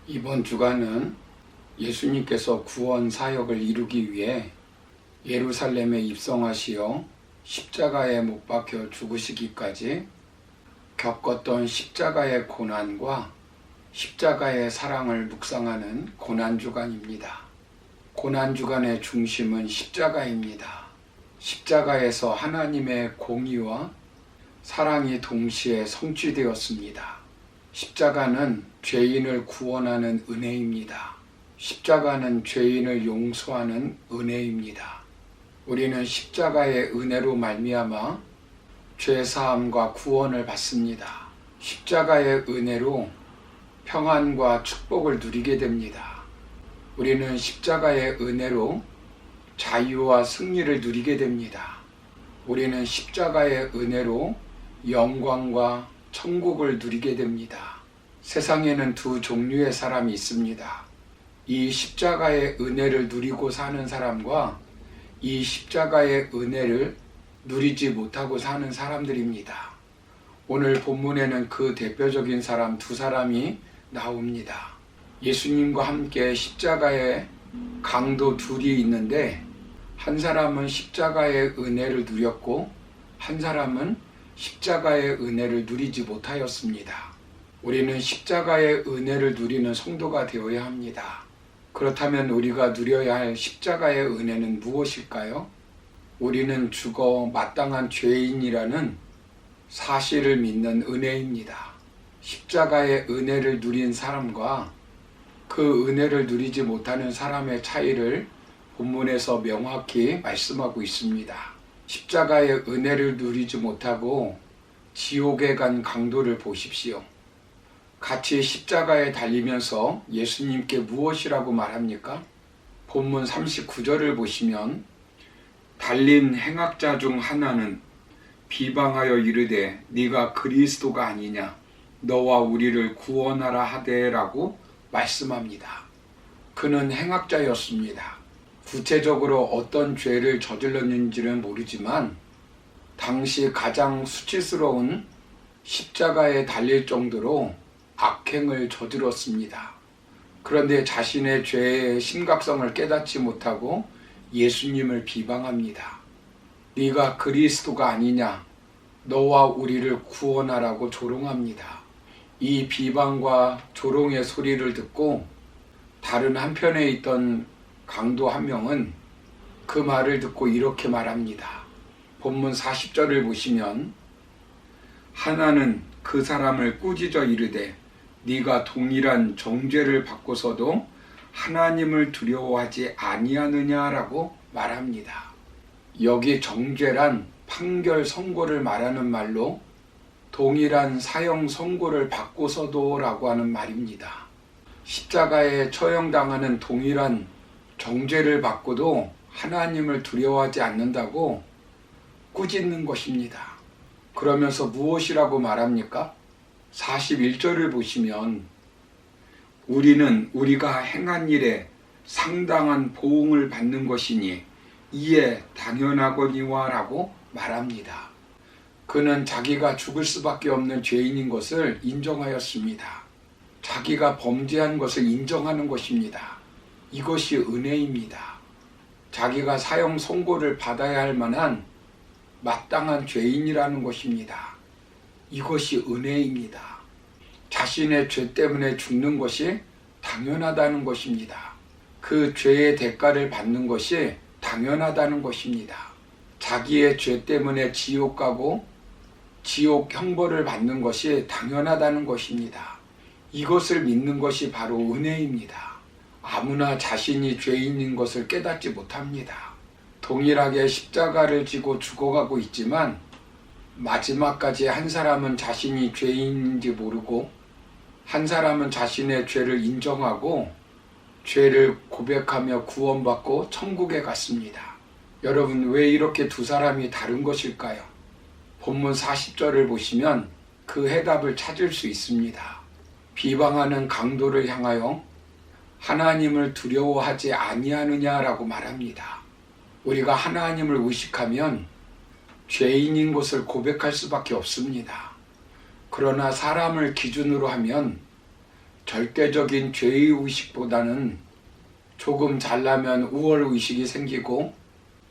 이번 주간은 예수님께서 구원 사역을 이루기 위해 예루살렘에 입성하시어 십자가에 못 박혀 죽으시기까지 겪었던 십자가의 고난과 십자가의 사랑을 묵상하는 고난주간입니다. 고난주간의 중심은 십자가입니다. 십자가에서 하나님의 공의와 사랑이 동시에 성취되었습니다. 십자가는 죄인을 구원하는 은혜입니다. 십자가는 죄인을 용서하는 은혜입니다. 우리는 십자가의 은혜로 말미암아 죄사함과 구원을 받습니다. 십자가의 은혜로 평안과 축복을 누리게 됩니다. 우리는 십자가의 은혜로 자유와 승리를 누리게 됩니다. 우리는 십자가의 은혜로 영광과 천국을 누리게 됩니다. 세상에는 두 종류의 사람이 있습니다. 이 십자가의 은혜를 누리고 사는 사람과 이 십자가의 은혜를 누리지 못하고 사는 사람들입니다. 오늘 본문에는 그 대표적인 사람 두 사람이 나옵니다. 예수님과 함께 십자가의 강도 둘이 있는데 한 사람은 십자가의 은혜를 누렸고 한 사람은 십자가의 은혜를 누리지 못하였습니다. 우리는 십자가의 은혜를 누리는 성도가 되어야 합니다. 그렇다면 우리가 누려야 할 십자가의 은혜는 무엇일까요? 우리는 죽어 마땅한 죄인이라는 사실을 믿는 은혜입니다. 십자가의 은혜를 누린 사람과 그 은혜를 누리지 못하는 사람의 차이를 본문에서 명확히 말씀하고 있습니다. 십자가의 은혜를 누리지 못하고 지옥에 간 강도를 보십시오. 같이 십자가에 달리면서 예수님께 무엇이라고 말합니까? 본문 39절을 보시면 달린 행악자 중 하나는 비방하여 이르되 네가 그리스도가 아니냐 너와 우리를 구원하라 하되라고 말씀합니다. 그는 행악자였습니다. 구체적으로 어떤 죄를 저질렀는지는 모르지만 당시 가장 수치스러운 십자가에 달릴 정도로 악행을 저질렀습니다. 그런데 자신의 죄의 심각성을 깨닫지 못하고 예수님을 비방합니다. 네가 그리스도가 아니냐 너와 우리를 구원하라고 조롱합니다. 이 비방과 조롱의 소리를 듣고 다른 한편에 있던 강도 한 명은 그 말을 듣고 이렇게 말합니다. 본문 40절을 보시면 하나는 그 사람을 꾸짖어 이르되 네가 동일한 정죄를 받고서도 하나님을 두려워하지 아니하느냐라고 말합니다. 여기 정죄란 판결 선고를 말하는 말로 동일한 사형 선고를 받고서도 라고 하는 말입니다. 십자가에 처형당하는 동일한 정죄를 받고도 하나님을 두려워하지 않는다고 꾸짖는 것입니다. 그러면서 무엇이라고 말합니까? 41절을 보시면 우리는 우리가 행한 일에 상당한 보응을 받는 것이니 이에 당연하거니와 라고 말합니다. 그는 자기가 죽을 수밖에 없는 죄인인 것을 인정하였습니다. 자기가 범죄한 것을 인정하는 것입니다. 이것이 은혜입니다. 자기가 사형 선고를 받아야 할 만한 마땅한 죄인이라는 것입니다. 이것이 은혜입니다. 자신의 죄 때문에 죽는 것이 당연하다는 것입니다. 그 죄의 대가를 받는 것이 당연하다는 것입니다. 자기의 죄 때문에 지옥 가고 지옥 형벌을 받는 것이 당연하다는 것입니다. 이것을 믿는 것이 바로 은혜입니다. 아무나 자신이 죄인인 것을 깨닫지 못합니다. 동일하게 십자가를 지고 죽어가고 있지만 마지막까지 한 사람은 자신이 죄인인지 모르고 한 사람은 자신의 죄를 인정하고 죄를 고백하며 구원받고 천국에 갔습니다. 여러분, 왜 이렇게 두 사람이 다른 것일까요? 본문 40절을 보시면 그 해답을 찾을 수 있습니다. 비방하는 강도를 향하여 하나님을 두려워하지 아니하느냐라고 말합니다. 우리가 하나님을 의식하면 죄인인 것을 고백할 수밖에 없습니다. 그러나 사람을 기준으로 하면 절대적인 죄의식보다는 조금 잘나면 우월의식이 생기고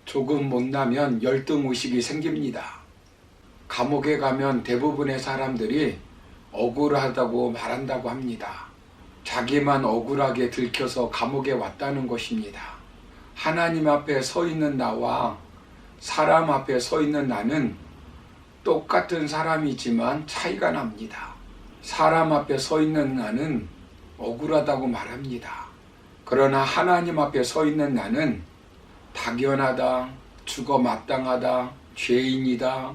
조금 못나면 열등의식이 생깁니다. 감옥에 가면 대부분의 사람들이 억울하다고 말한다고 합니다. 자기만 억울하게 들켜서 감옥에 왔다는 것입니다. 하나님 앞에 서 있는 나와 사람 앞에 서 있는 나는 똑같은 사람이지만 차이가 납니다. 사람 앞에 서 있는 나는 억울하다고 말합니다. 그러나 하나님 앞에 서 있는 나는 당연하다, 죽어 마땅하다, 죄인이다,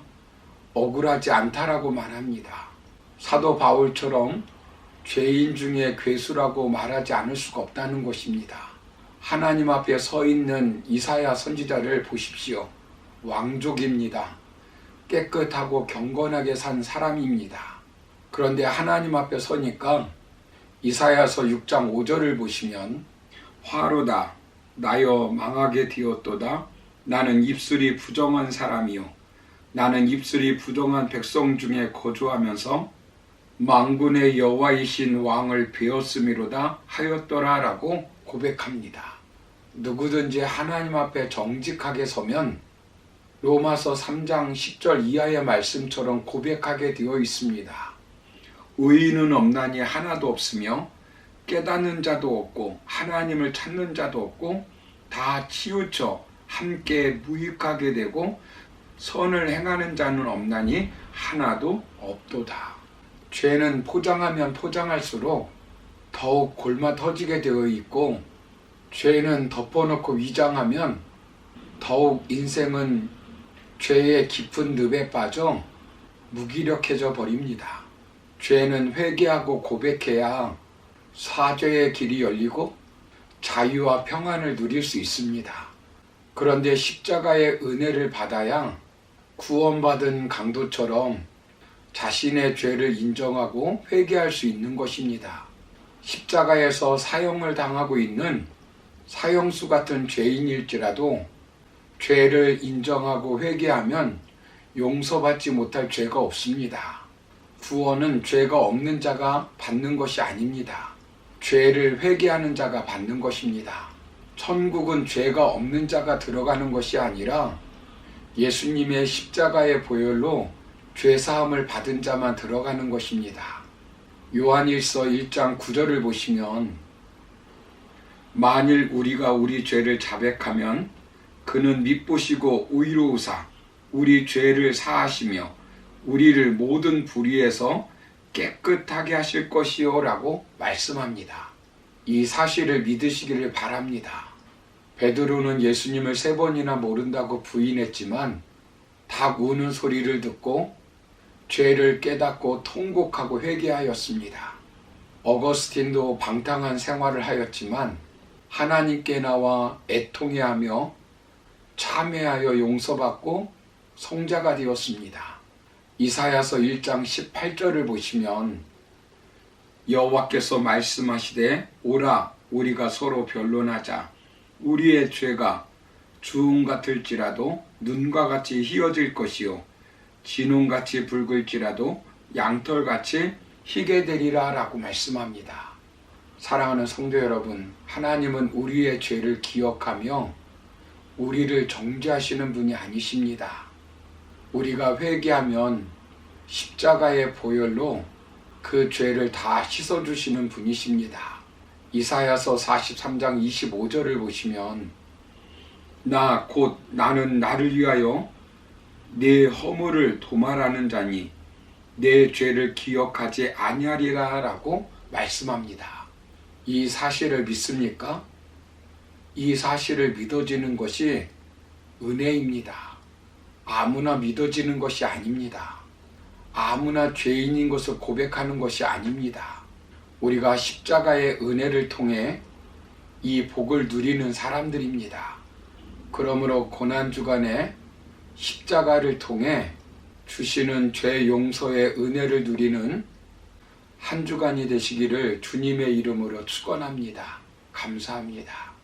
억울하지 않다라고 말합니다. 사도 바울처럼 죄인 중에 괴수라고 말하지 않을 수가 없다는 것입니다. 하나님 앞에 서 있는 이사야 선지자를 보십시오. 왕족입니다. 깨끗하고 경건하게 산 사람입니다. 그런데 하나님 앞에 서니까 이사야서 6장 5절을 보시면 화로다 나여 망하게 되었도다 나는 입술이 부정한 사람이요 나는 입술이 부정한 백성 중에 거주하면서 만군의 여호와이신 왕을 배웠음이로다 하였더라 라고 고백합니다. 누구든지 하나님 앞에 정직하게 서면 로마서 3장 10절 이하의 말씀처럼 고백하게 되어 있습니다. 의인은 없나니 하나도 없으며 깨닫는 자도 없고 하나님을 찾는 자도 없고 다 치우쳐 함께 무익하게 되고 선을 행하는 자는 없나니 하나도 없도다. 죄는 포장하면 포장할수록 더욱 골마 터지게 되어 있고 죄는 덮어놓고 위장하면 더욱 인생은 죄의 깊은 늪에 빠져 무기력해져 버립니다. 죄는 회개하고 고백해야 사죄의 길이 열리고 자유와 평안을 누릴 수 있습니다. 그런데 십자가의 은혜를 받아야 구원받은 강도처럼 자신의 죄를 인정하고 회개할 수 있는 것입니다. 십자가에서 사형을 당하고 있는 사형수 같은 죄인일지라도 죄를 인정하고 회개하면 용서받지 못할 죄가 없습니다. 구원은 죄가 없는 자가 받는 것이 아닙니다. 죄를 회개하는 자가 받는 것입니다. 천국은 죄가 없는 자가 들어가는 것이 아니라 예수님의 십자가의 보혈로 죄사함을 받은 자만 들어가는 것입니다. 요한일서 1장 9절을 보시면 만일 우리가 우리 죄를 자백하면 그는 밉보시고 의로우사 우리 죄를 사하시며 우리를 모든 불의에서 깨끗하게 하실 것이요 라고 말씀합니다. 이 사실을 믿으시기를 바랍니다. 베드로는 예수님을 3번이나 모른다고 부인했지만 닭 우는 소리를 듣고 죄를 깨닫고 통곡하고 회개하였습니다. 어거스틴도 방탕한 생활을 하였지만 하나님께 나와 애통해하며 참회하여 용서받고 성자가 되었습니다. 이사야서 1장 18절을 보시면 여호와께서 말씀하시되 오라 우리가 서로 변론하자 우리의 죄가 주홍 같을지라도 눈과 같이 희어질 것이요 진홍같이 붉을지라도 양털같이 희게 되리라 라고 말씀합니다. 사랑하는 성도 여러분, 하나님은 우리의 죄를 기억하며 우리를 정죄하시는 분이 아니십니다. 우리가 회개하면 십자가의 보혈로 그 죄를 다 씻어주시는 분이십니다. 이사야서 43장 25절을 보시면 나 곧 나는 나를 위하여 내 허물을 도말하는 자니 내 죄를 기억하지 아니하리라 라고 말씀합니다. 이 사실을 믿습니까? 이 사실을 믿어지는 것이 은혜입니다. 아무나 믿어지는 것이 아닙니다. 아무나 죄인인 것을 고백하는 것이 아닙니다. 우리가 십자가의 은혜를 통해 이 복을 누리는 사람들입니다. 그러므로 고난주간에 십자가를 통해 주시는 죄 용서의 은혜를 누리는 한 주간이 되시기를 주님의 이름으로 축원합니다. 감사합니다.